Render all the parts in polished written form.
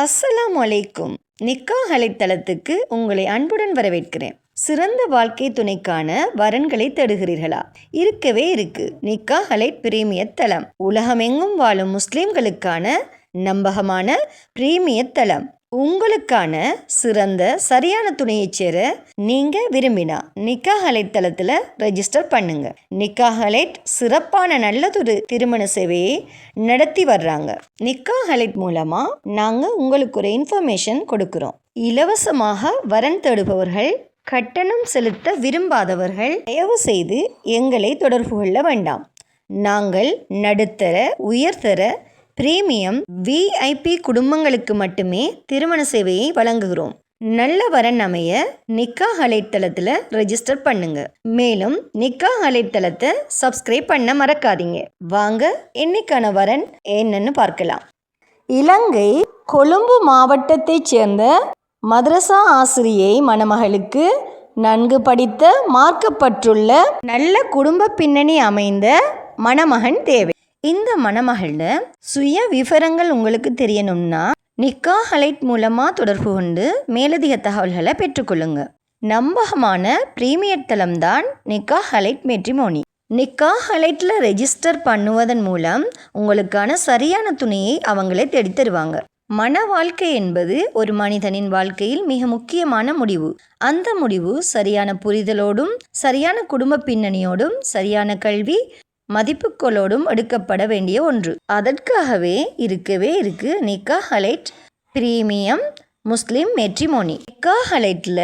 அஸ்ஸலாமு அலைக்கும். நிக்காஹ் அலைத்தளத்துக்கு உங்களை அன்புடன் வரவேற்கிறேன். சிறந்த வாழ்க்கை துணைக்கான வரன்களை தேடுகிறீர்களா? இருக்கவே இருக்கு நிக்காஹ் அலை பிரீமியர் தளம். உலகமெங்கும் வாழும் முஸ்லிம்களுக்கான நம்பகமான பிரீமியர் தளம். உங்களுக்கான சிறந்த சரியான துணையை சேர நீங்க விரும்பினா நிக்காஹ் அலைத்தளத்தில் ரெஜிஸ்டர் பண்ணுங்க. நிக்காஹ் அலைட் சிறப்பான நல்லதொரு திருமண சேவையை நடத்தி வர்றாங்க. நிக்காஹ் அலைட் மூலமா நாங்க உங்களுக்கு ஒரு இன்ஃபர்மேஷன் கொடுக்கிறோம். இலவசமாக வரன் தேடுபவர்கள், கட்டணம் செலுத்த விரும்பாதவர்கள் தயவு செய்து எங்களை தொடர்பு கொள்ள வேண்டாம். நாங்கள் நடுத்தர, உயர்தர, பிரீமியம், விஐபி குடும்பங்களுக்கு மட்டுமே திருமண சேவையை வழங்குகிறோம். நல்ல வரன் அமைய நிக்காஹ் அலைத்தளத்தில் ரெஜிஸ்டர் பண்ணுங்க. மேலும் நிக்காஹ் அலைத்தளத்தை சப்ஸ்கிரைப் பண்ண மறக்காதீங்க. வாங்க இன்னைக்கான வரன் என்னன்னு பார்க்கலாம். இலங்கை கொழும்பு மாவட்டத்தைச் சேர்ந்த மதரசா ஆசிரியை மணமகளுக்கு நன்கு படித்த, மார்க்கப்பட்டுள்ள, நல்ல குடும்ப பின்னணி அமைந்த மணமகன் தேவை. இந்த மணமகள சுய விவரங்கள் உங்களுக்கு தெரியணும்னா நிக்காஹ் அலைட் மூலமாக தொடர்பு கொண்டு மேலதிக தகவல்களை பெற்றுக்கொள்ளுங்க. நம்பகமான பிரீமியர் தளம்தான் நிக்காஹ் அலைட் மேட்ரிமோனி. நிக்காஹ் அலைட்டில் ரெஜிஸ்டர் பண்ணுவதன் மூலம் உங்களுக்கான சரியான துணையை அவங்களே தேடி தருவாங்க. மன வாழ்க்கை என்பது ஒரு மனிதனின் வாழ்க்கையில் மிக முக்கியமான முடிவு. அந்த முடிவு சரியான புரிதலோடும், சரியான குடும்ப பின்னணியோடும், சரியான கல்வி மதிப்புகளோடும் எடுக்கப்பட வேண்டிய ஒன்று. அதற்காகவே இருக்கவே இருக்கு நிக்காஹ் அலைட் பிரீமியம் முஸ்லிம் மேட்ரிமோனி. நிக்காஹ் அலைட்டில்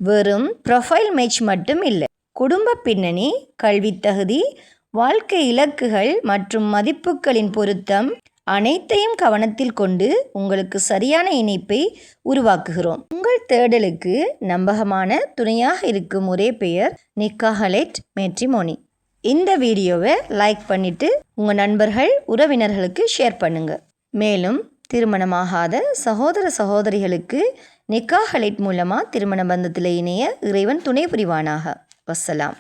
வெறும் ப்ரொஃபைல் மேட்ச் மட்டும் இல்லை, குடும்ப பின்னணி, கல்வி தகுதி, வாழ்க்கை இலக்குகள் மற்றும் மதிப்புகளின் பொருத்தம் அனைத்தையும் கவனத்தில் கொண்டு உங்களுக்கு சரியான இணைப்பை உருவாக்குகிறோம். உங்கள் தேடலுக்கு நம்பகமான துணையாக இருக்கும் ஒரே பெயர் நிக்காஹ் அலைட் மேட்ரிமோனி. இந்த வீடியோவை லைக் பண்ணிவிட்டு உங்கள் நண்பர்கள், உறவினர்களுக்கு ஷேர் பண்ணுங்கள். மேலும் திருமணமாகாத சகோதர சகோதரிகளுக்கு நிக்காஹ் அலைட் மூலமாக திருமண பந்தத்தில் இணைய இறைவன் துணை புரிவானாக. வஸ்ஸலாம்.